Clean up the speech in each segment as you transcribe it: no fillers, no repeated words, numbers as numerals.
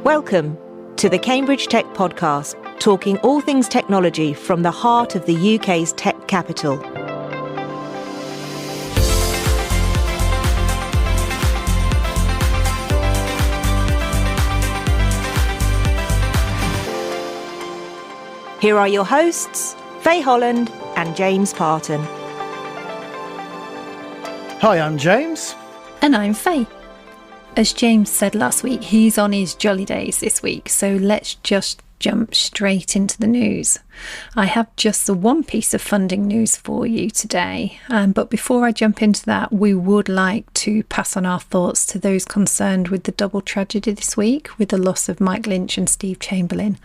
Welcome to the Cambridge Tech Podcast, talking all things technology from the heart of the UK's tech capital. Here are your hosts, Faye Holland and James Parton. Hi, I'm James. And I'm Faye. As James said last week, he's on his jolly days this week, so let's just jump straight into the news. I have just the one piece of funding news for you today, but before I jump into that, we would like to pass on our thoughts to those concerned with the double tragedy this week, with the loss of Mike Lynch and Steve Chamberlain.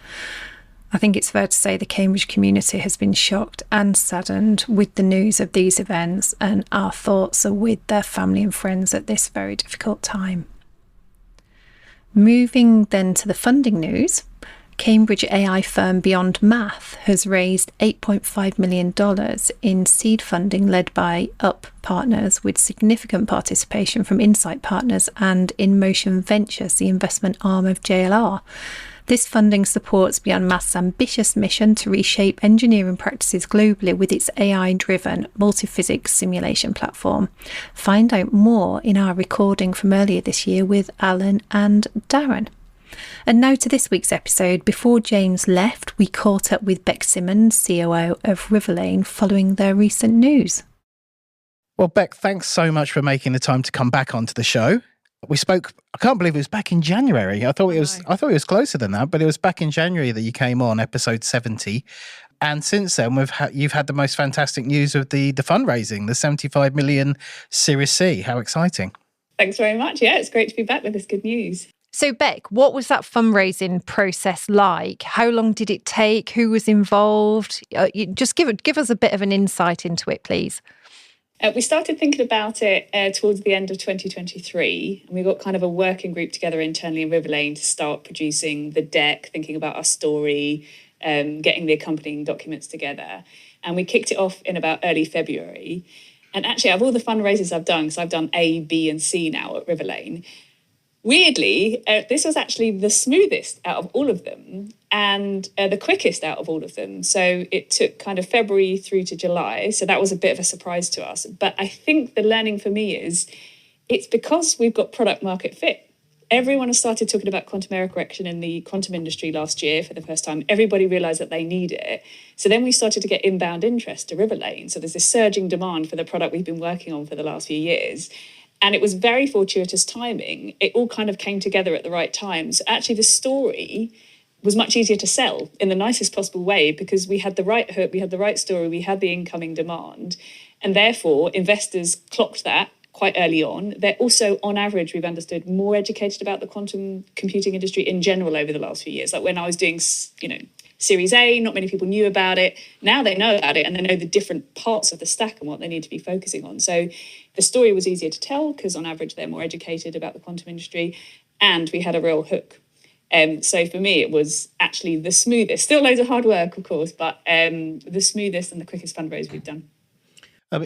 I think it's fair to say the Cambridge community has been shocked and saddened with the news of these events, and our thoughts are with their family and friends at this very difficult time. Moving then to the funding news, Cambridge AI firm Beyond Math has raised $8.5 million in seed funding led by UP Partners, with significant participation from Insight Partners and InMotion Ventures, the investment arm of JLR. This funding supports Beyond Math's ambitious mission to reshape engineering practices globally with its AI-driven multi-physics simulation platform. Find out more in our recording from earlier this year with Alan and Darren. And now to this week's episode. Before James left, we caught up with Bek Simmons, COO of Riverlane, following their recent news. Well, Beck, thanks so much for making the time to come back onto the show. We spoke, I can't believe it was back in January. I thought it was closer than that, but it was back in January that you came on, episode 70. And since then, you've had the most fantastic news of the fundraising, the 75 million Series C. How exciting. Thanks very much. Yeah, it's great to be back with this good news. So, Beck, what was that fundraising process like? How long did it take? Who was involved? Just give us a bit of an insight into it, please. We started thinking about it towards the end of 2023, and we got kind of a working group together internally in Riverlane to start producing the deck, thinking about our story, getting the accompanying documents together. And we kicked it off in about early February. And actually, out of all the fundraisers I've done, because I've done A, B and C now at Riverlane, weirdly, this was actually the smoothest out of all of them and the quickest out of all of them. So it took kind of February through to July. So that was a bit of a surprise to us. But I think the learning for me is it's because we've got product market fit. Everyone has started talking about quantum error correction in the quantum industry last year for the first time. Everybody realised that they need it. So then we started to get inbound interest to Riverlane. So there's this surging demand for the product we've been working on for the last few years. And it was very fortuitous timing. It all kind of came together at the right time. So actually the story was much easier to sell in the nicest possible way because we had the right hook, we had the right story, we had the incoming demand. And therefore, investors clocked that quite early on. They're also, on average, we've understood, more educated about the quantum computing industry in general over the last few years. Like when I was doing, Series A, not many people knew about it. Now they know about it and they know the different parts of the stack and what they need to be focusing on. So the story was easier to tell because on average they're more educated about the quantum industry, and we had a real hook. So for me, it was actually the smoothest, still loads of hard work, of course, but the smoothest and the quickest fundraise we've done.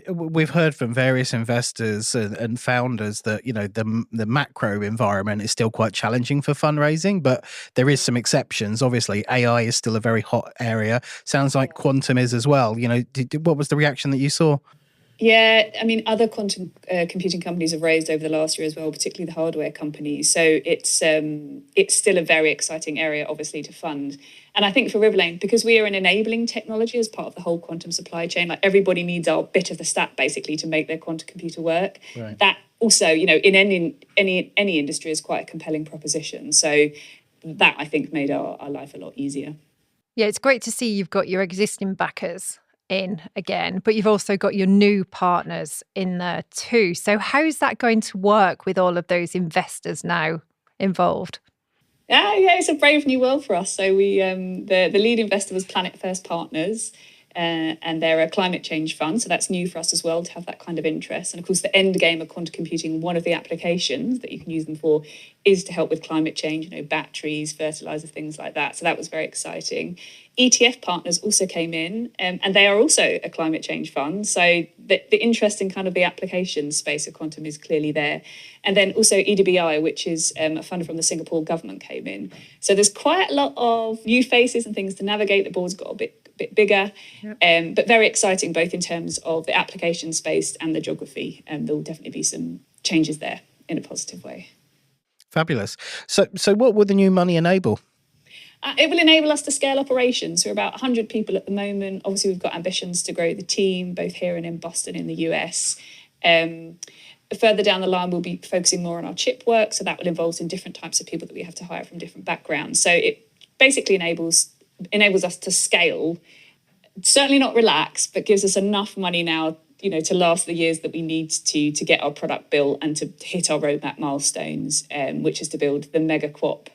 We've heard from various investors and founders that, the macro environment is still quite challenging for fundraising, but there is some exceptions. Obviously, AI is still a very hot area. Sounds like quantum is as well. What was the reaction that you saw? Yeah, I mean, other quantum computing companies have raised over the last year as well, particularly the hardware companies. So it's still a very exciting area, obviously, to fund. And I think for Riverlane, because we are an enabling technology as part of the whole quantum supply chain, like everybody needs our bit of the stack, basically, to make their quantum computer work. Right. That also, in any industry is quite a compelling proposition. So that, I think, made our life a lot easier. Yeah, it's great to see you've got your existing backers in again, but you've also got your new partners in there too. So how's that going to work with all of those investors now involved? Yeah, it's a brave new world for us. So we, the lead investor was Planet First Partners. and they're a climate change fund. So that's new for us as well to have that kind of interest. And of course, the end game of quantum computing, one of the applications that you can use them for is to help with climate change, batteries, fertilizer, things like that. So that was very exciting. ETF partners also came in, and they are also a climate change fund. So the interest in kind of the application space of quantum is clearly there. And then also EDBI, which is a funder from the Singapore government, came in. So there's quite a lot of new faces and things to navigate. The board's got a bit bigger, yep. But very exciting, both in terms of the application space and the geography. There will definitely be some changes there in a positive way. Fabulous. So what will the new money enable? It will enable us to scale operations. We're about 100 people at the moment. Obviously, we've got ambitions to grow the team, both here and in Boston in the US. Further down the line, we'll be focusing more on our chip work. So that will involve some different types of people that we have to hire from different backgrounds. So it basically enables us to scale, certainly not relax, but gives us enough money now, to last the years that we need to get our product built and to hit our roadmap milestones, which is to build the mega QOP.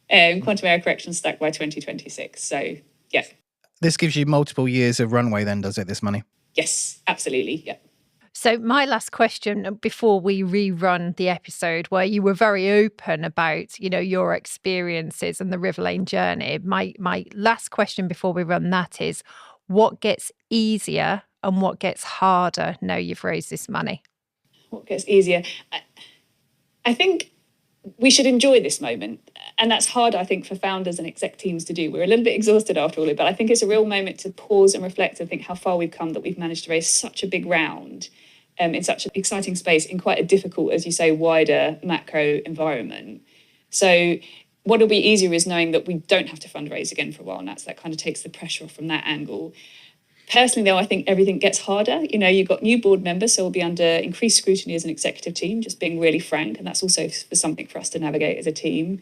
Quantum error correction stack by 2026. So, yeah. This gives you multiple years of runway then, does it, this money? Yes, absolutely, yeah. So my last question before we rerun the episode, where you were very open about, your experiences and the Riverlane journey. My last question before we run that is, what gets easier and what gets harder now you've raised this money? What gets easier? I think we should enjoy this moment. And that's hard, I think, for founders and exec teams to do. We're a little bit exhausted after all of it, but I think it's a real moment to pause and reflect and think how far we've come, that we've managed to raise such a big round in such an exciting space in quite a difficult, as you say, wider macro environment. So what will be easier is knowing that we don't have to fundraise again for a while. And that kind of takes the pressure off from that angle. Personally, though, I think everything gets harder. You've got new board members, so we'll be under increased scrutiny as an executive team, just being really frank. And that's also something for us to navigate as a team.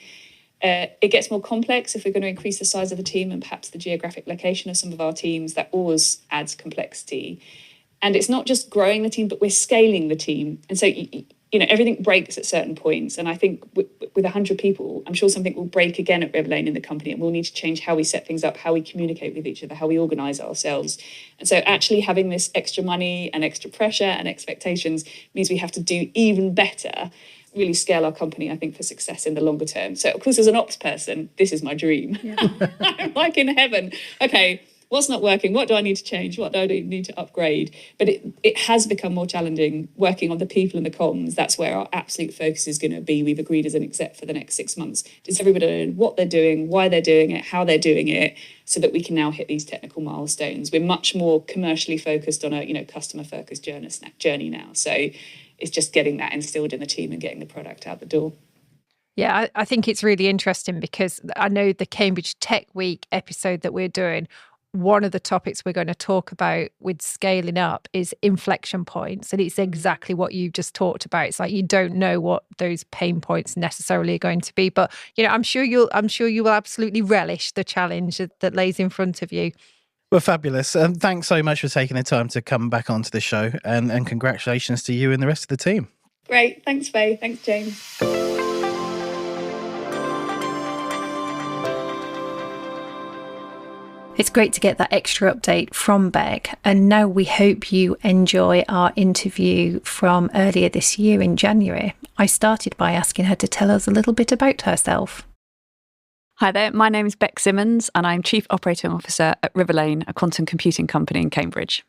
It gets more complex if we're going to increase the size of the team and perhaps the geographic location of some of our teams. That always adds complexity. And it's not just growing the team, but we're scaling the team. And so, everything breaks at certain points. And I think with 100 people, I'm sure something will break again at Riverlane in the company, and we'll need to change how we set things up, how we communicate with each other, how we organise ourselves. And so actually having this extra money and extra pressure and expectations means we have to do even better, really scale our company, I think, for success in the longer term. So, of course, as an ops person, this is my dream. Yeah. I'm like in heaven. Okay, what's not working? What do I need to change? What do I need to upgrade? But it has become more challenging working on the people and the comms. That's where our absolute focus is going to be. We've agreed as an exec for the next 6 months. Does everybody know what they're doing, why they're doing it, how they're doing it, so that we can now hit these technical milestones? We're much more commercially focused on a customer-focused journey now. So it's just getting that instilled in the team and getting the product out the door. Yeah, I think it's really interesting because I know the Cambridge Tech Week episode that we're doing, one of the topics we're going to talk about with scaling up is inflection points. And it's exactly what you just talked about. It's like you don't know what those pain points necessarily are going to be. But, I'm sure you will absolutely relish the challenge that lays in front of you. Well, fabulous. And thanks so much for taking the time to come back onto the show. And congratulations to you and the rest of the team. Great. Thanks, Faye. Thanks, James. It's great to get that extra update from Bek. And now we hope you enjoy our interview from earlier this year in January. I started by asking her to tell us a little bit about herself. Hi there, my name is Bek Simmons and I'm Chief Operating Officer at Riverlane, a quantum computing company in Cambridge.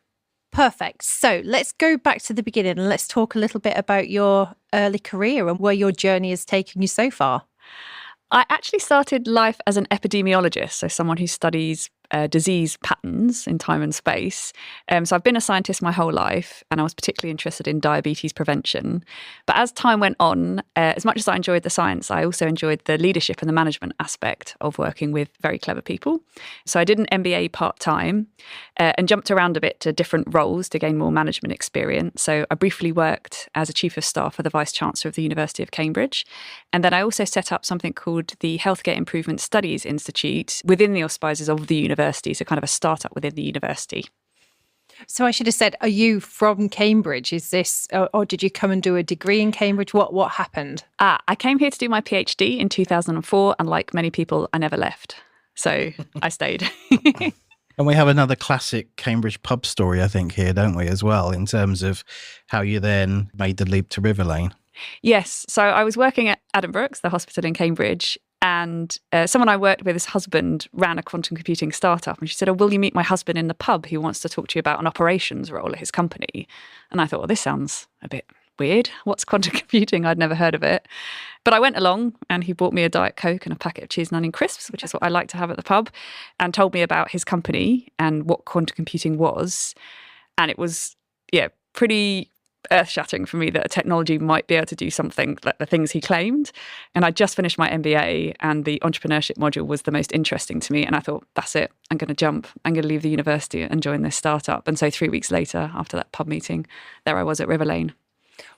Perfect. So let's go back to the beginning and let's talk a little bit about your early career and where your journey has taken you so far. I actually started life as an epidemiologist, so someone who studies disease patterns in time and space. So I've been a scientist my whole life, and I was particularly interested in diabetes prevention. But as time went on, as much as I enjoyed the science, I also enjoyed the leadership and the management aspect of working with very clever people. So I did an MBA part-time and jumped around a bit to different roles to gain more management experience. So I briefly worked as a chief of staff for the Vice Chancellor of the University of Cambridge. And then I also set up something called the Healthcare Improvement Studies Institute within the auspices of the university, so kind of a startup within the university. So I should have said, are you from Cambridge? Is this, or did you come and do a degree in Cambridge? What happened? I came here to do my PhD in 2004, and like many people, I never left. So I stayed. And we have another classic Cambridge pub story, I think, here, don't we, as well, in terms of how you then made the leap to Riverlane. Yes. So I was working at Adam Brooks, the hospital in Cambridge, and someone I worked with, his husband, ran a quantum computing startup. And she said, "Oh, will you meet my husband in the pub? He wants to talk to you about an operations role at his company." And I thought, well, this sounds a bit weird. What's quantum computing? I'd never heard of it. But I went along and he bought me a Diet Coke and a packet of cheese and onion crisps, which is what I like to have at the pub, and told me about his company and what quantum computing was. And it was, pretty earth-shattering for me that a technology might be able to do something like the things he claimed. And I just finished my MBA and the entrepreneurship module was the most interesting to me. And I thought, that's it. I'm going to jump. I'm going to leave the university and join this startup. And so 3 weeks later, after that pub meeting, there I was at Riverlane.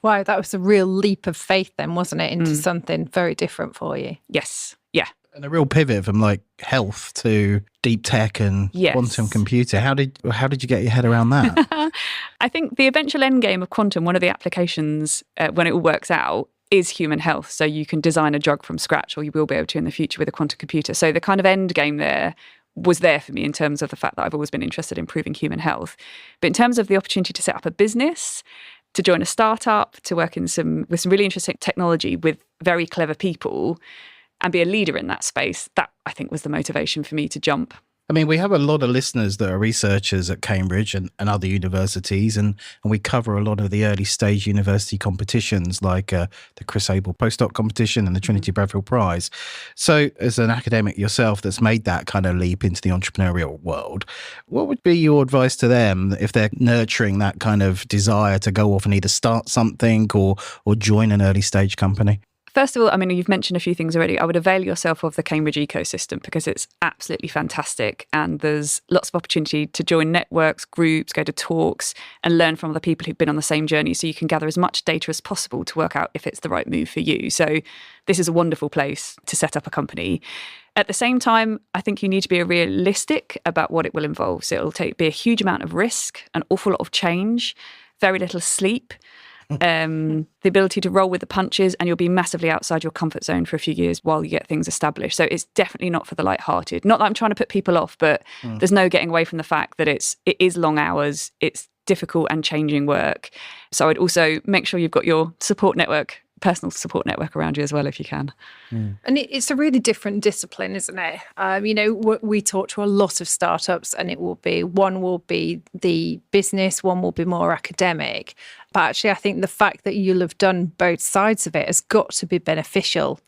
Wow, that was a real leap of faith then, wasn't it, into something very different for you? Yes. Yeah. And a real pivot from like health to deep tech and quantum computer. How did you get your head around that? I think the eventual end game of quantum, one of the applications when it all works out, is human health. So you can design a drug from scratch, or you will be able to in the future with a quantum computer. So the kind of end game there was there for me in terms of the fact that I've always been interested in improving human health. But in terms of the opportunity to set up a business, to join a startup, to work with some really interesting technology with very clever people and be a leader in that space, that I think was the motivation for me to jump. I mean, we have a lot of listeners that are researchers at Cambridge and other universities, and we cover a lot of the early stage university competitions like the Chris Abel postdoc competition and the Trinity Bradfield Prize. So as an academic yourself that's made that kind of leap into the entrepreneurial world, what would be your advice to them if they're nurturing that kind of desire to go off and either start something or join an early stage company? First of all, I mean, you've mentioned a few things already. I would avail yourself of the Cambridge ecosystem because it's absolutely fantastic. And there's lots of opportunity to join networks, groups, go to talks and learn from other people who've been on the same journey. So you can gather as much data as possible to work out if it's the right move for you. So this is a wonderful place to set up a company. At the same time, I think you need to be realistic about what it will involve. So it'll be a huge amount of risk, an awful lot of change, very little sleep. The ability to roll with the punches, and you'll be massively outside your comfort zone for a few years while you get things established. So it's definitely not for the lighthearted. Not that I'm trying to put people off, but there's no getting away from the fact that it is long hours, it's difficult and changing work. So I'd also make sure you've got your support network, personal support network around you as well if you can. And it's a really different discipline, isn't it? We talk to a lot of startups and one will be the business, one will be more academic. But actually, I think the fact that you'll have done both sides of it has got to be beneficial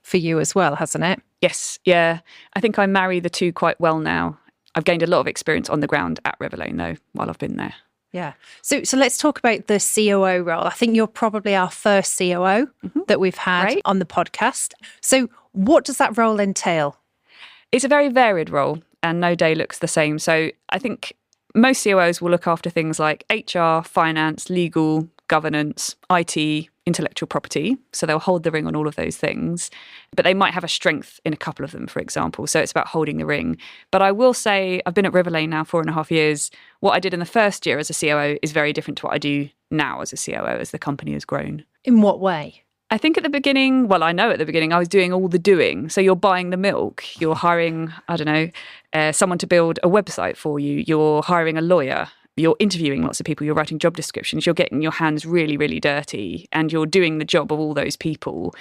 for you as well, hasn't it? Yes, yeah. I think I marry the two quite well now. I've gained a lot of experience on the ground at Riverlane, though, while I've been there. Yeah. So let's talk about the COO role. I think you're probably our first COO that we've had on the podcast. So what does that role entail? It's a very varied role and no day looks the same. So I think most COOs will look after things like HR, finance, legal, governance, IT, intellectual property. So they'll hold the ring on all of those things, but they might have a strength in a couple of them, for example. So it's about holding the ring. But I will say I've been at Riverlane now 4.5 years. What I did in the first year as a COO is very different to what I do now as a COO as the company has grown. In what way? I think at the beginning, I was doing all the doing. So you're buying the milk, you're hiring, someone to build a website for you, you're hiring a lawyer, you're interviewing lots of people, you're writing job descriptions, you're getting your hands really, really dirty, and you're doing the job of all those people.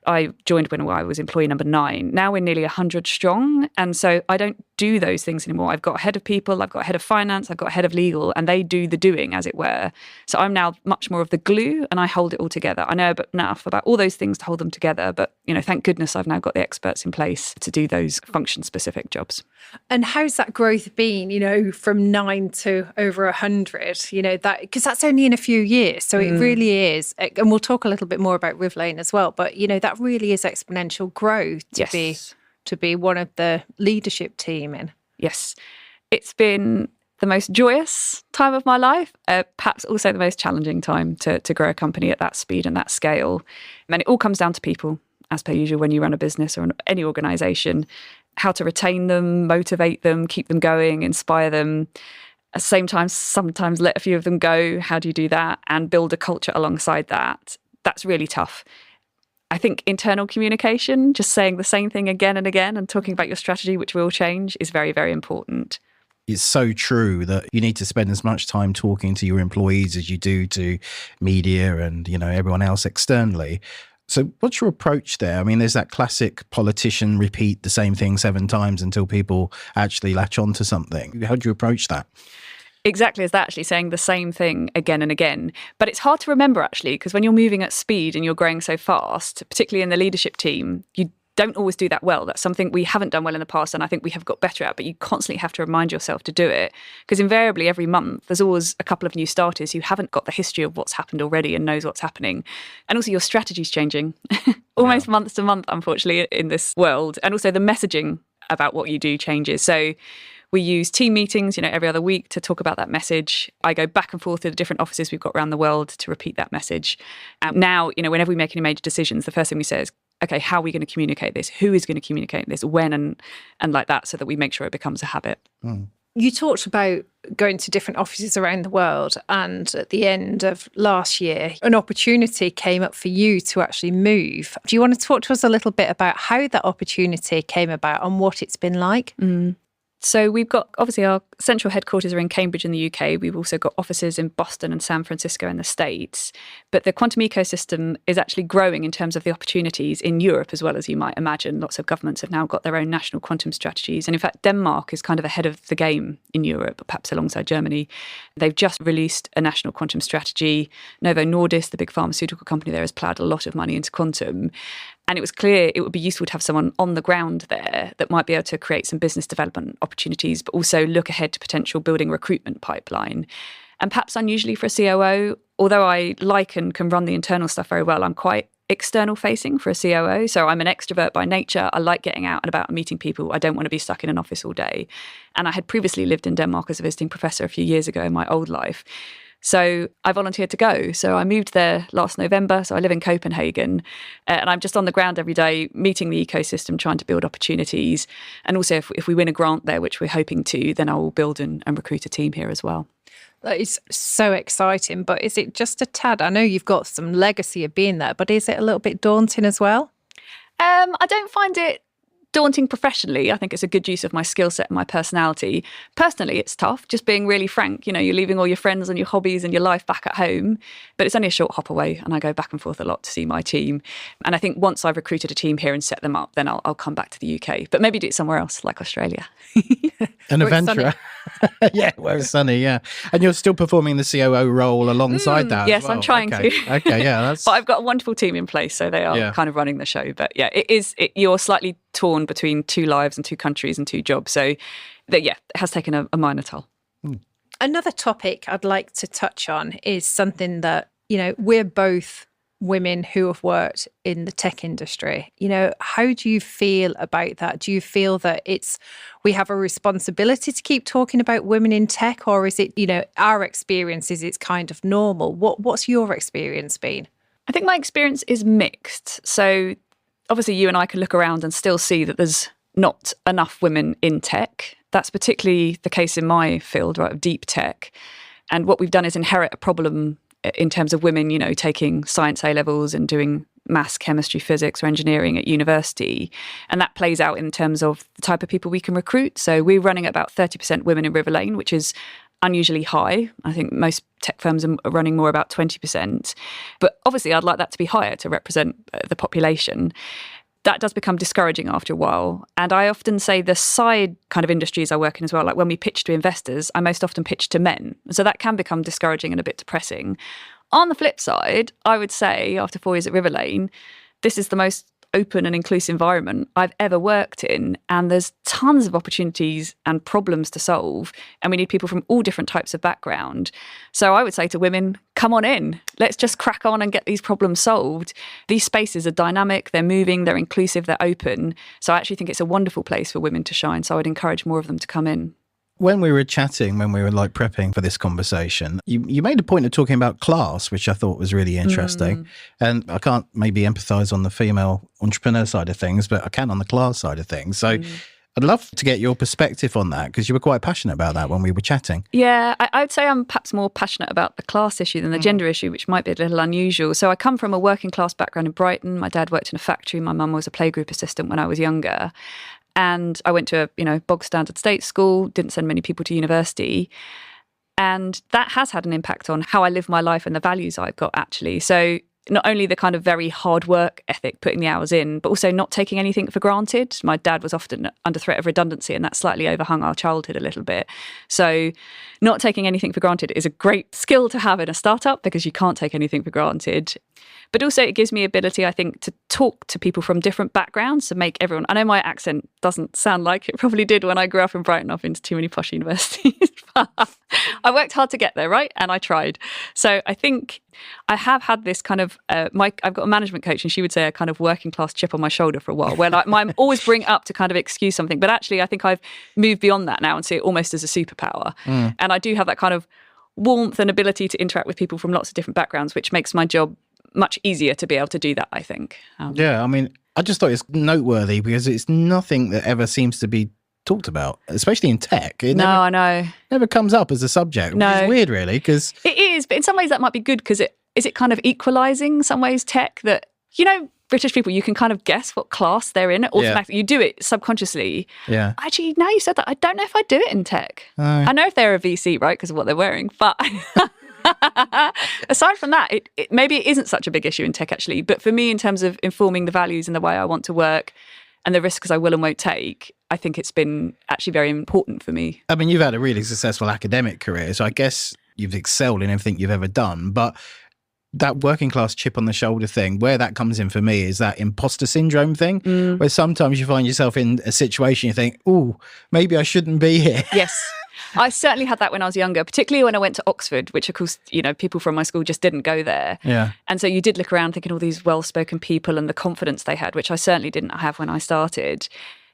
I joined when I was employee number 9. Now we're nearly 100 strong. And so I don't do those things anymore. I've got a head of people, I've got a head of finance, I've got a head of legal, and they do the doing, as it were. So I'm now much more of the glue and I hold it all together. I know enough about all those things to hold them together. But, thank goodness I've now got the experts in place to do those function-specific jobs. And how's that growth been, from 9 to over 100, because that's only in a few years. So it really is. And we'll talk a little bit more about Riverlane as well. But, that really is exponential growth to be one of the leadership team in. Yes. It's been the most joyous time of my life, perhaps also the most challenging time to grow a company at that speed and that scale. And it all comes down to people, as per usual, when you run a business or any organisation. How to retain them, motivate them, keep them going, inspire them. At the same time, sometimes let a few of them go. How do you do that? And build a culture alongside that. That's really tough. I think internal communication, just saying the same thing again and again and talking about your strategy, which will change, is very, very important. it's so true that you need to spend as much time talking to your employees as you do to media and, everyone else externally. So what's your approach there? I mean, there's that classic politician repeat the same thing 7 times until people actually latch on to something. How do you approach that? Exactly as that, actually saying the same thing again and again. But it's hard to remember, actually, because when you're moving at speed and you're growing so fast, particularly in the leadership team, you don't always do that well. That's something we haven't done well in the past, and I think we have got better at, but you constantly have to remind yourself to do it. Because invariably, every month, there's always a couple of new starters who haven't got the history of what's happened already and knows what's happening. And also your strategy's changing almost month to month, unfortunately, in this world. And also the messaging about what you do changes. So we use team meetings, every other week to talk about that message. I go back and forth to the different offices we've got around the world to repeat that message. Now, whenever we make any major decisions, the first thing we say is, okay, how are we going to communicate this? Who is going to communicate this? When and like that, so that we make sure it becomes a habit. Mm. You talked about going to different offices around the world, and at the end of last year, an opportunity came up for you to actually move. Do you want to talk to us a little bit about how that opportunity came about and what it's been like? So we've got, obviously, our central headquarters are in Cambridge in the UK. We've also got offices in Boston and San Francisco in the States. But the quantum ecosystem is actually growing in terms of the opportunities in Europe as well, as you might imagine. Lots of governments have now got their own national quantum strategies. And in fact, Denmark is kind of ahead of the game in Europe, perhaps alongside Germany. They've just released a national quantum strategy. Novo Nordisk, the big pharmaceutical company there, has ploughed a lot of money into quantum. And it was clear it would be useful to have someone on the ground there that might be able to create some business development opportunities, but also look ahead to potential building recruitment pipeline. And perhaps unusually for a COO, although I like and can run the internal stuff very well, I'm quite external facing for a COO. So I'm an extrovert by nature. I like getting out and about and meeting people. I don't want to be stuck in an office all day. And I had previously lived in Denmark as a visiting professor a few years ago in my old life. So I volunteered to go. So I moved there last November. So I live in Copenhagen, and I'm just on the ground every day, meeting the ecosystem, trying to build opportunities. And also if we win a grant there, which we're hoping to, then I will build and recruit a team here as well. That is so exciting. But is it just a tad? I know you've got some legacy of being there, but is it a little bit daunting as well? I don't find it daunting professionally. I think it's a good use of my skill set and my personality. Personally, it's tough, just being really frank. You're leaving all your friends and your hobbies and your life back at home, but it's only a short hop away, and I go back and forth a lot to see my team. And I think once I've recruited a team here and set them up, then I'll come back to the UK, but maybe do it somewhere else, like Australia. An adventurer. Yeah, where it's sunny, yeah. And you're still performing the COO role alongside that Yes, as well. I'm trying to. Okay, yeah. But I've got a wonderful team in place, so they are kind of running the show. But yeah, you're slightly torn between 2 lives and 2 countries and 2 jobs. So it has taken a minor toll. Another topic I'd like to touch on is something that, we're both women who have worked in the tech industry. How do you feel about that? Do you feel that we have a responsibility to keep talking about women in tech, or is it, our experience is it's kind of normal? What's your experience been? I think my experience is mixed. So obviously you and I can look around and still see that there's not enough women in tech. That's particularly the case in my field, right, of deep tech. And what we've done is inherit a problem in terms of women, taking science A-levels and doing maths, chemistry, physics or engineering at university. And that plays out in terms of the type of people we can recruit. So we're running at about 30% women in Riverlane, which is unusually high. I think most tech firms are running more about 20%. But obviously I'd like that to be higher to represent the population. That does become discouraging after a while. And I often say the side kind of industries I work in as well, like when we pitch to investors, I most often pitch to men. So that can become discouraging and a bit depressing. On the flip side, I would say after 4 years at Riverlane, this is the most open and inclusive environment I've ever worked in. And there's tons of opportunities and problems to solve. And we need people from all different types of background. So I would say to women, come on in. Let's just crack on and get these problems solved. These spaces are dynamic, they're moving, they're inclusive, they're open. So I actually think it's a wonderful place for women to shine. So I would encourage more of them to come in. When we were chatting, when we were prepping for this conversation, you made a point of talking about class, which I thought was really interesting. And I can't maybe empathise on the female entrepreneur side of things, but I can on the class side of things. So I'd love to get your perspective on that, because you were quite passionate about that when we were chatting. Yeah, I would say I'm perhaps more passionate about the class issue than the gender issue, which might be a little unusual. So I come from a working class background in Brighton. My dad worked in a factory. My mum was a playgroup assistant when I was younger. And I went to a bog standard state school, didn't send many people to university. And that has had an impact on how I live my life and the values I've got, actually. So not only the kind of very hard work ethic, putting the hours in, but also not taking anything for granted. My dad was often under threat of redundancy, and that slightly overhung our childhood a little bit. So not taking anything for granted is a great skill to have in a startup, because you can't take anything for granted. But also it gives me ability, I think, to talk to people from different backgrounds, to make everyone... I know my accent doesn't sound like it probably did when I grew up in Brighton. I've been to too many posh universities. But I worked hard to get there, right? And I tried. So I think I have had this kind of... I've got a management coach, and she would say a kind of working class chip on my shoulder for a while, where I always bring up to kind of excuse something. But actually, I think I've moved beyond that now and see it almost as a superpower. And I do have that kind of warmth and ability to interact with people from lots of different backgrounds, which makes my job much easier to be able to do that, I think. Yeah, I mean, I just thought it's noteworthy because it's nothing that ever seems to be talked about, especially in tech. I know. Never comes up as a subject, which is weird, really, because... It is, but in some ways that might be good, because is it kind of equalising some ways tech that, British people, you can kind of guess what class they're in automatically. You do it subconsciously. Yeah. Actually, now you said that, I don't know if I do it in tech. I know if they're a VC, right, because of what they're wearing, but... Aside from that, maybe it isn't such a big issue in tech, actually. But for me, in terms of informing the values and the way I want to work and the risks I will and won't take, I think it's been actually very important for me. I mean, you've had a really successful academic career, so I guess you've excelled in everything you've ever done. But that working class chip on the shoulder thing, where that comes in for me is that imposter syndrome thing, where sometimes you find yourself in a situation you think, oh, maybe I shouldn't be here. Yes. I certainly had that when I was younger, particularly when I went to Oxford, which, of course, people from my school just didn't go there. Yeah. And so you did look around thinking all these well-spoken people and the confidence they had, which I certainly didn't have when I started.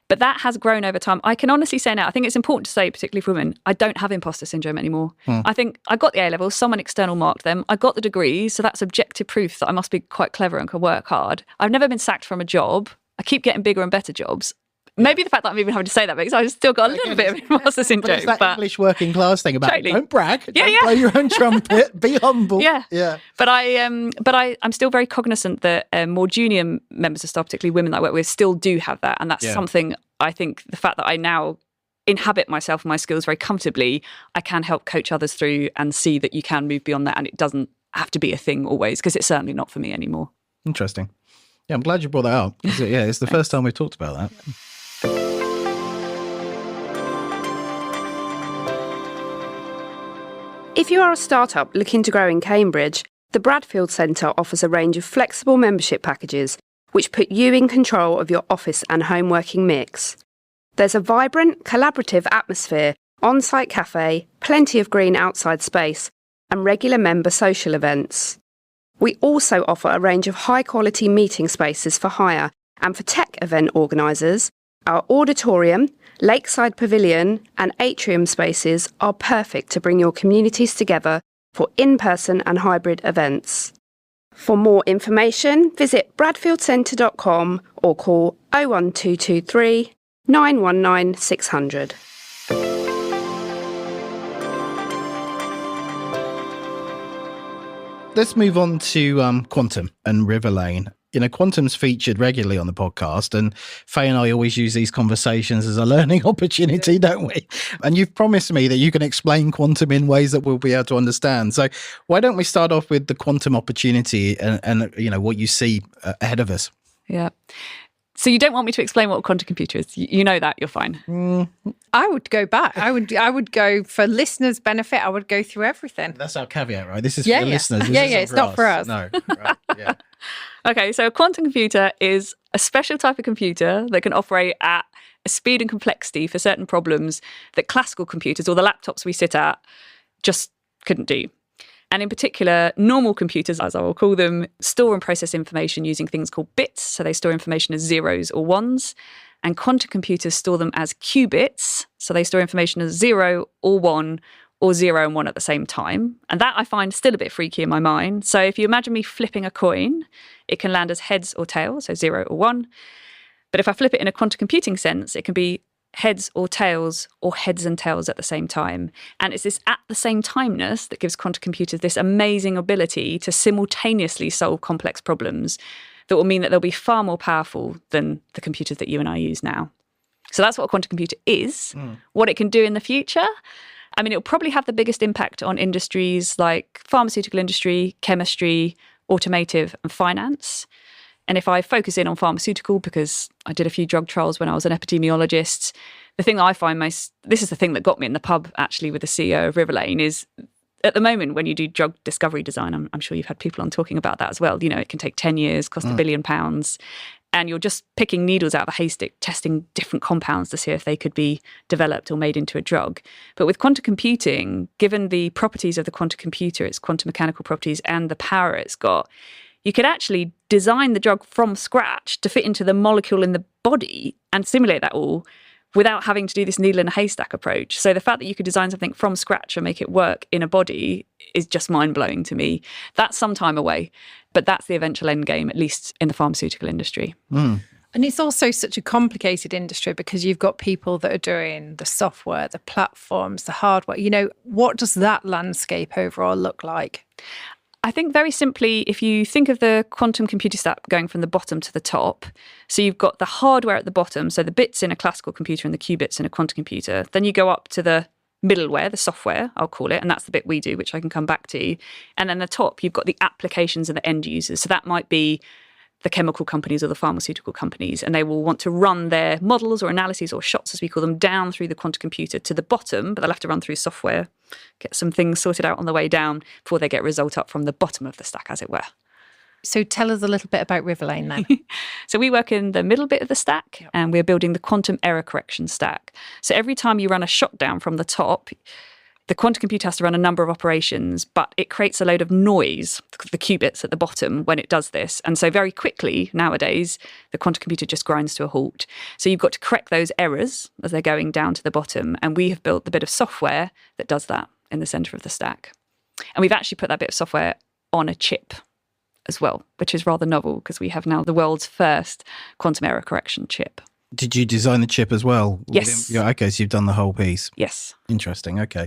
But that has grown over time. I can honestly say now, I think it's important to say, particularly for women, I don't have imposter syndrome anymore. I think I got the A-levels, someone external marked them. I got the degrees, so that's objective proof that I must be quite clever and can work hard. I've never been sacked from a job. I keep getting bigger and better jobs. Maybe the fact that I'm even having to say that makes I've still got a little bit of imposter syndrome. But it's that English working class thing about don't brag, don't blow your own trumpet, be humble. Yeah. But I'm still very cognizant that more junior members of staff, particularly women that I work with, still do have that, and that's something I think the fact that I now inhabit myself and my skills very comfortably, I can help coach others through and see that you can move beyond that, and it doesn't have to be a thing always, because it's certainly not for me anymore. Interesting. Yeah, I'm glad you brought that up. It's the first time we've talked about that. If you are a startup looking to grow in Cambridge, the Bradfield Centre offers a range of flexible membership packages which put you in control of your office and home working mix. There's a vibrant, collaborative atmosphere, on-site cafe, plenty of green outside space, and regular member social events. We also offer a range of high-quality meeting spaces for hire, and for tech event organisers, our auditorium, lakeside pavilion and atrium spaces are perfect to bring your communities together for in-person and hybrid events. For more information, visit bradfieldcentre.com or call 01223 919 600. Let's move on to Quantum and Riverlane. Quantum's featured regularly on the podcast, and Faye and I always use these conversations as a learning opportunity, don't we? And you've promised me that you can explain Quantum in ways that we'll be able to understand. So why don't we start off with the Quantum opportunity and what you see ahead of us? Yeah. So you don't want me to explain what a quantum computer is? You know that, you're fine. I would go back. I would go, for listeners' benefit, I would go through everything. That's our caveat, right? This is for the listeners. It's not for us. No, right, yeah. Okay, so a quantum computer is a special type of computer that can operate at a speed and complexity for certain problems that classical computers, or the laptops we sit at, just couldn't do. And in particular, normal computers, as I will call them, store and process information using things called bits. So they store information as zeros or ones. And quantum computers store them as qubits. So they store information as 0 or 1, or 0 and 1 at the same time. And that I find still a bit freaky in my mind. So if you imagine me flipping a coin, it can land as heads or tails, so 0 or 1. But if I flip it in a quantum computing sense, it can be heads or tails, or heads and tails at the same time. And it's this at the same timeness that gives quantum computers this amazing ability to simultaneously solve complex problems that will mean that they'll be far more powerful than the computers that you and I use now. So that's what a quantum computer is. What it can do in the future, I mean, it'll probably have the biggest impact on industries like pharmaceutical industry, chemistry, automotive and finance. And if I focus in on pharmaceutical, because I did a few drug trials when I was an epidemiologist, the thing that I find this is the thing that got me in the pub actually with the CEO of Riverlane, is at the moment when you do drug discovery design, I'm sure you've had people on talking about that as well. You know, it can take 10 years, cost £1 billion. And you're just picking needles out of a haystack, testing different compounds to see if they could be developed or made into a drug. But with quantum computing, given the properties of the quantum computer, its quantum mechanical properties and the power it's got, you could actually design the drug from scratch to fit into the molecule in the body and simulate that all without having to do this needle in a haystack approach. So the fact that you could design something from scratch and make it work in a body is just mind-blowing to me. That's some time away, but that's the eventual end game, at least in the pharmaceutical industry. And it's also such a complicated industry because you've got people that are doing the software, the platforms, the hardware. You know, what does that landscape overall look like? I think very simply, if you think of the quantum computer stack going from the bottom to the top, so you've got the hardware at the bottom, so the bits in a classical computer and the qubits in a quantum computer, then you go up to the middleware, the software, I'll call it, and that's the bit we do, which I can come back to. And then the top, you've got the applications and the end users. So that might be the chemical companies or the pharmaceutical companies, and they will want to run their models or analyses or shots, as we call them, down through the quantum computer to the bottom, but they'll have to run through software, get some things sorted out on the way down before they get a result up from the bottom of the stack, as it were. So tell us a little bit about Riverlane then. So we work in the middle bit of the stack, and we're building the quantum error correction stack. So every time you run a shot down from the top, the quantum computer has to run a number of operations, but it creates a load of noise, the qubits at the bottom, when it does this. And so very quickly nowadays, the quantum computer just grinds to a halt. So you've got to correct those errors as they're going down to the bottom. And we have built the bit of software that does that in the center of the stack. And we've actually put that bit of software on a chip as well, which is rather novel because we have now the world's first quantum error correction chip. Did you design the chip as well? Yes. Yeah, okay, so you've done the whole piece. Yes. Interesting, okay.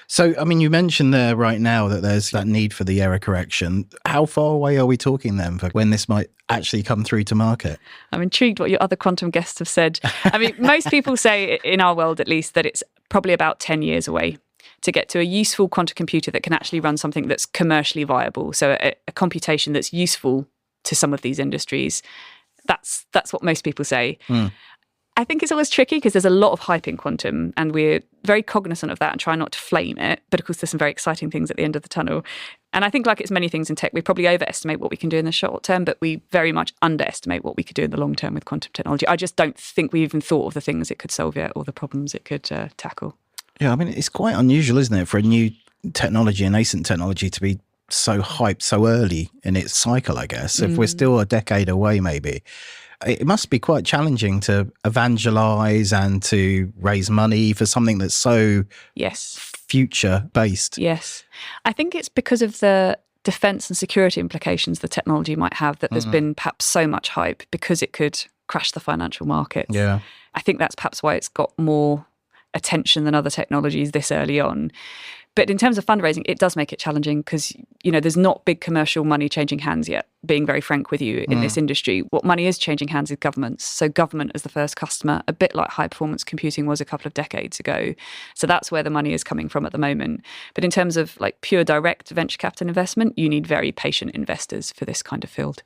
So, I mean, you mentioned there right now that there's that need for the error correction. How far away are we talking then for when this might actually come through to market? I'm intrigued what your other quantum guests have said. I mean, most people say, in our world at least, that it's probably about 10 years away to get to a useful quantum computer that can actually run something that's commercially viable. So a computation that's useful to some of these industries. That's what most people say. I think it's always tricky because there's a lot of hype in quantum and we're very cognizant of that and try not to flame it. But of course, there's some very exciting things at the end of the tunnel. And I think like it's many things in tech, we probably overestimate what we can do in the short term, but we very much underestimate what we could do in the long term with quantum technology. I just don't think we even thought of the things it could solve yet or the problems it could tackle. Yeah, I mean, it's quite unusual, isn't it, for a new technology, a nascent technology to be so hyped so early in its cycle, I guess. If we're still a decade away, maybe. It must be quite challenging to evangelize and to raise money for something that's so future-based. Yes. I think it's because of the defense and security implications the technology might have that there's been perhaps so much hype because it could crash the financial markets. Yeah. I think that's perhaps why it's got more attention than other technologies this early on. But in terms of fundraising, it does make it challenging because, you know, there's not big commercial money changing hands yet, being very frank with you, in this industry. What money is changing hands is governments. So government as the first customer, a bit like high performance computing was a couple of decades ago. So that's where the money is coming from at the moment. But in terms of like pure direct venture capital investment, you need very patient investors for this kind of field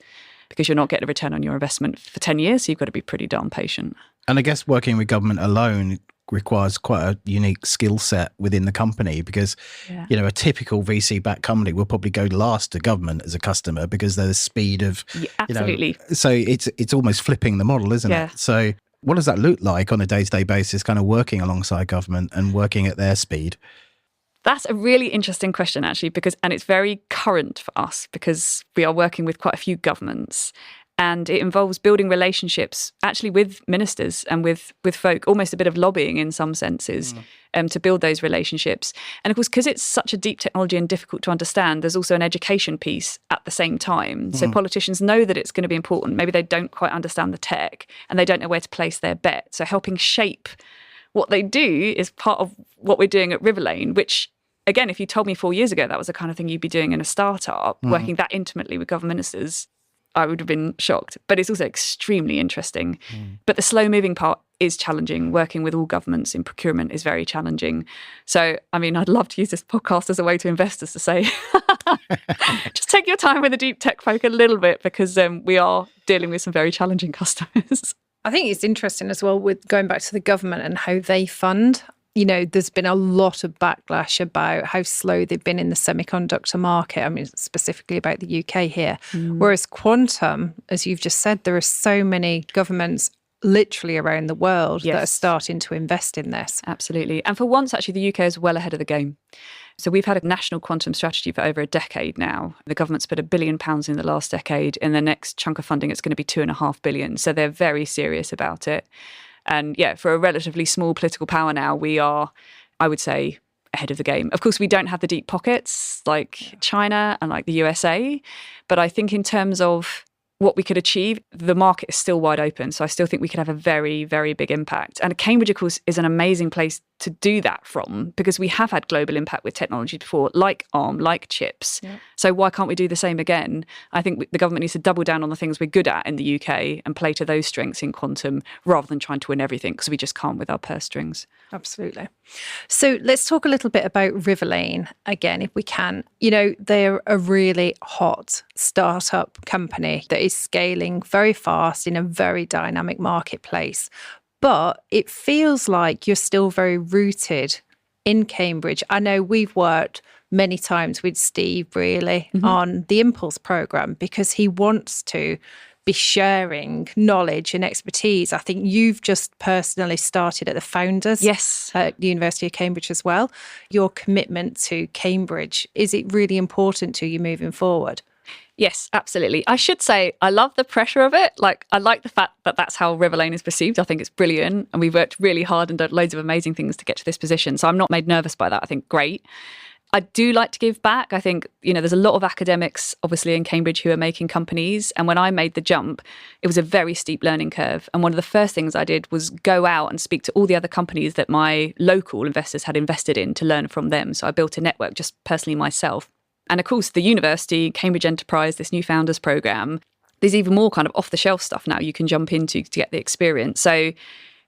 because you're not getting a return on your investment for 10 years. So you've got to be pretty darn patient. And I guess working with government alone requires quite a unique skill set within the company because, you know, a typical VC-backed company will probably go last to government as a customer because there's speed of, absolutely. You know, so it's almost flipping the model, isn't it? So what does that look like on a day-to-day basis, kind of working alongside government and working at their speed? That's a really interesting question, actually, and it's very current for us because we are working with quite a few governments. And it involves building relationships actually with ministers and with folk, almost a bit of lobbying in some senses, to build those relationships. And of course, because it's such a deep technology and difficult to understand, there's also an education piece at the same time. So politicians know that it's going to be important. Maybe they don't quite understand the tech and they don't know where to place their bet. So helping shape what they do is part of what we're doing at Riverlane, which, again, if you told me 4 years ago that was the kind of thing you'd be doing in a startup, working that intimately with government ministers, I would have been shocked. But it's also extremely interesting. But the slow moving part is challenging. Working with all governments in procurement is very challenging. So, I mean, I'd love to use this podcast as a way to investors to say, just take your time with the deep tech folk a little bit, because we are dealing with some very challenging customers. I think it's interesting as well with going back to the government and how they fund. You know, there's been a lot of backlash about how slow they've been in the semiconductor market. I mean, specifically about the UK here. Whereas quantum, as you've just said, there are so many governments literally around the world that are starting to invest in this. Absolutely. And for once, actually, the UK is well ahead of the game. So we've had a national quantum strategy for over a decade now. The government's put £1 billion in the last decade. In the next chunk of funding, it's going to be £2.5 billion. So they're very serious about it. And yeah, for a relatively small political power now, we are, I would say, ahead of the game. Of course, we don't have the deep pockets like China and like the USA. But I think in terms of what we could achieve, the market is still wide open. So I still think we could have a very, very big impact. And Cambridge, of course, is an amazing place to do that from, because we have had global impact with technology before, like ARM, like chips. Yeah. So why can't we do the same again? I think the government needs to double down on the things we're good at in the UK and play to those strengths in quantum, rather than trying to win everything, because we just can't with our purse strings. Absolutely. So let's talk a little bit about Riverlane again, if we can. You know, they're a really hot startup company that is scaling very fast in a very dynamic marketplace. But it feels like you're still very rooted in Cambridge. I know we've worked many times with Steve, really, on the Impulse programme, because he wants to be sharing knowledge and expertise. I think you've just personally started at the Founders at the University of Cambridge as well. Your commitment to Cambridge, is it really important to you moving forward? Yes, absolutely. I should say I love the pressure of it. Like, I like the fact that that's how Riverlane is perceived. I think it's brilliant. And we've worked really hard and done loads of amazing things to get to this position. So I'm not made nervous by that. I think great. I do like to give back. I think, you know, there's a lot of academics, obviously, in Cambridge who are making companies. And when I made the jump, it was a very steep learning curve. And one of the first things I did was go out and speak to all the other companies that my local investors had invested in to learn from them. So I built a network just personally myself. And of course, the university, Cambridge Enterprise, this new Founders programme, there's even more kind of off-the-shelf stuff now you can jump into to get the experience. So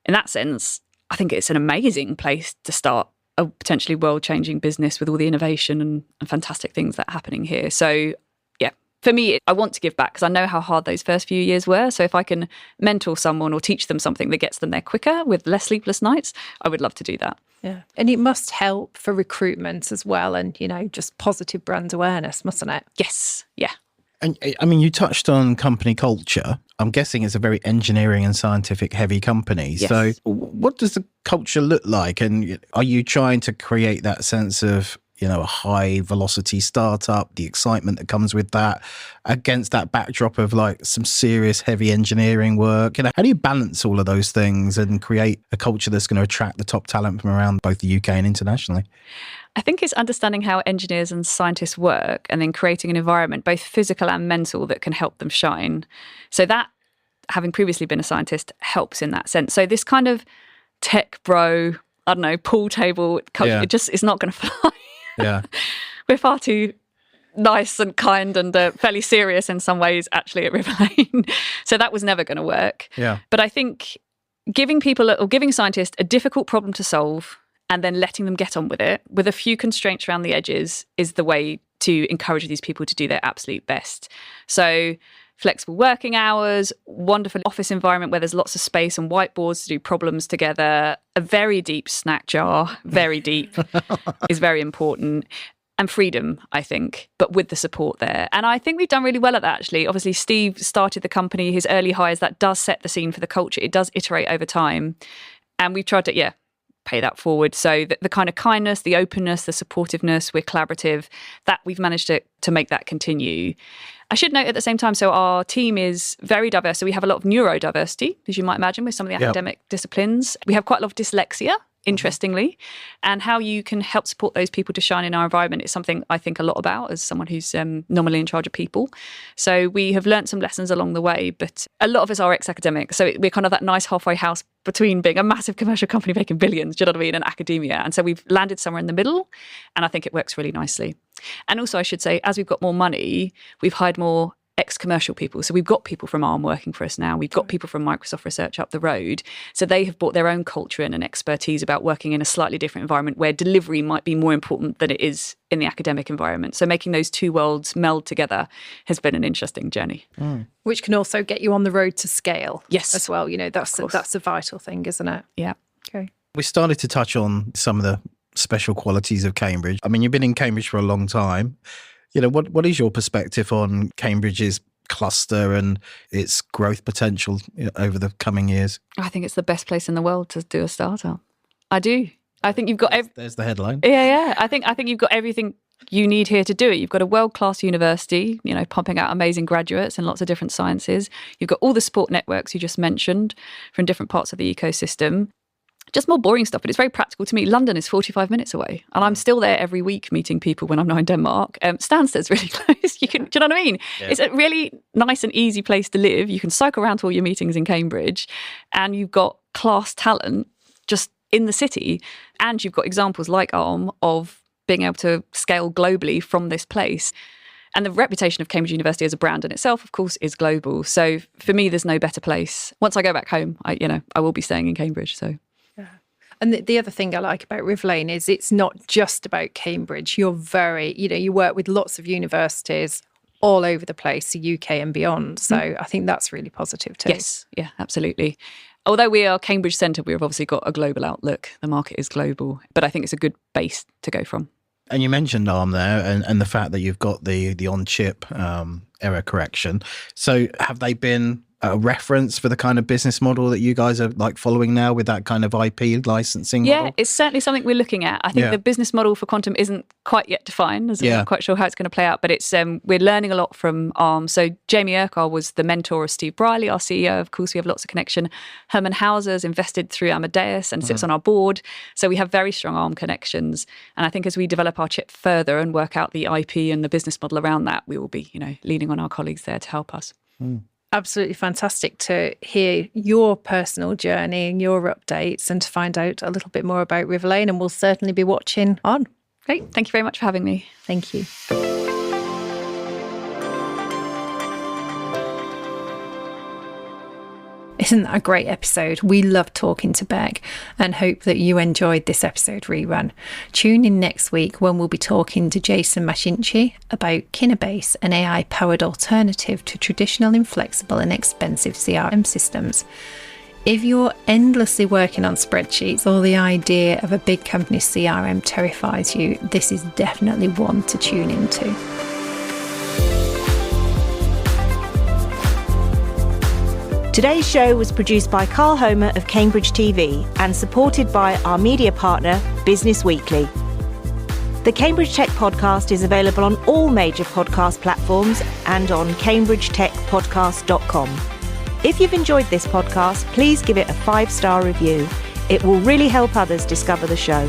in that sense, I think it's an amazing place to start a potentially world-changing business with all the innovation and fantastic things that are happening here. So yeah, for me, I want to give back because I know how hard those first few years were. So if I can mentor someone or teach them something that gets them there quicker with less sleepless nights, I would love to do that. Yeah. And it must help for recruitment as well and, you know, just positive brand awareness, mustn't it? Yes. Yeah. And I mean, you touched on company culture. I'm guessing it's a very engineering and scientific heavy company. Yes. So what does the culture look like? And are you trying to create that sense of, you know, a high velocity startup, the excitement that comes with that, against that backdrop of like some serious heavy engineering work? You know, how do you balance all of those things and create a culture that's going to attract the top talent from around both the UK and internationally? I think it's understanding how engineers and scientists work and then creating an environment, both physical and mental, that can help them shine. So that, having previously been a scientist, helps in that sense. So this kind of tech bro, I don't know, pool table culture, it's not going to fly. Yeah. We're far too nice and kind and fairly serious in some ways, actually, at Riverlane. So that was never going to work. Yeah. But I think giving people or giving scientists a difficult problem to solve and then letting them get on with it with a few constraints around the edges is the way to encourage these people to do their absolute best. So flexible working hours, wonderful office environment where there's lots of space and whiteboards to do problems together, a very deep snack jar, very deep, is very important. And freedom, I think, but with the support there. And I think we've done really well at that, actually. Obviously, Steve started the company, his early hires, that does set the scene for the culture. It does iterate over time. And we've tried to, pay that forward. So the kind of kindness, the openness, the supportiveness, we're collaborative, that we've managed to make that continue. I should note at the same time, so our team is very diverse. So we have a lot of neurodiversity, as you might imagine, with some of the academic disciplines. We have quite a lot of dyslexia, interestingly, and how you can help support those people to shine in our environment is something I think a lot about as someone who's normally in charge of people. So we have learnt some lessons along the way, but a lot of us are ex-academic. So we're kind of that nice halfway house between being a massive commercial company making billions, do you know what I mean, and academia. And so we've landed somewhere in the middle, and I think it works really nicely. And also, I should say, as we've got more money, we've hired more ex-commercial people. So we've got people from Arm working for us now. We've got people from Microsoft Research up the road. So they have brought their own culture in and expertise about working in a slightly different environment where delivery might be more important than it is in the academic environment. So making those two worlds meld together has been an interesting journey. Which can also get you on the road to scale. Yes. As well. That's a vital thing, isn't it? Yeah. Okay. We started to touch on some of the special qualities of Cambridge. I mean, you've been in Cambridge for a long time. What is your perspective on Cambridge's cluster and its growth potential over the coming years? I think it's the best place in the world to do a startup. I do. I think you've got... There's the headline. Yeah. I think you've got everything you need here to do it. You've got a world-class university, pumping out amazing graduates in lots of different sciences. You've got all the support networks you just mentioned from different parts of the ecosystem. Just more boring stuff, but it's very practical to me. London is 45 minutes away, and I'm still there every week meeting people when I'm not in Denmark. Stansted's really close. Do you know what I mean? Yeah. It's a really nice and easy place to live. You can cycle around to all your meetings in Cambridge, and you've got class talent just in the city, and you've got examples like Arm of being able to scale globally from this place. And the reputation of Cambridge University as a brand in itself, of course, is global. So for me, there's no better place. Once I go back home, I will be staying in Cambridge. So. And the other thing I like about Riverlane is it's not just about Cambridge. You're you work with lots of universities all over the place, the UK and beyond. So I think that's really positive too. Yes, yeah, absolutely. Although we are Cambridge Centre, we've obviously got a global outlook. The market is global, but I think it's a good base to go from. And you mentioned Arm there and the fact that you've got the on-chip error correction. So have they been a reference for the kind of business model that you guys are following now with that kind of IP licensing model? Yeah, it's certainly something we're looking at. I think the business model for quantum isn't quite yet defined. I'm not quite sure how it's going to play out, but it's we're learning a lot from Arm. So Jamie Urquhart was the mentor of Steve Briley, our CEO. Of course, we have lots of connection. Herman Hauser's invested through Amadeus and sits on our board. So we have very strong Arm connections. And I think as we develop our chip further and work out the IP and the business model around that, we will be, leaning on our colleagues there to help us. Absolutely fantastic to hear your personal journey and your updates and to find out a little bit more about Riverlane, and we'll certainly be watching on. Great. Thank you very much for having me. Thank you. Isn't that a great episode? We love talking to Bek and hope that you enjoyed this episode rerun. Tune in next week when we'll be talking to Jason Mashinchi about Kinebase, an AI-powered alternative to traditional, inflexible and expensive CRM systems. If you're endlessly working on spreadsheets or the idea of a big company's CRM terrifies you, this is definitely one to tune into. Today's show was produced by Carl Homer of Cambridge TV and supported by our media partner, Business Weekly. The Cambridge Tech Podcast is available on all major podcast platforms and on cambridgetechpodcast.com. If you've enjoyed this podcast, please give it a 5-star review. It will really help others discover the show.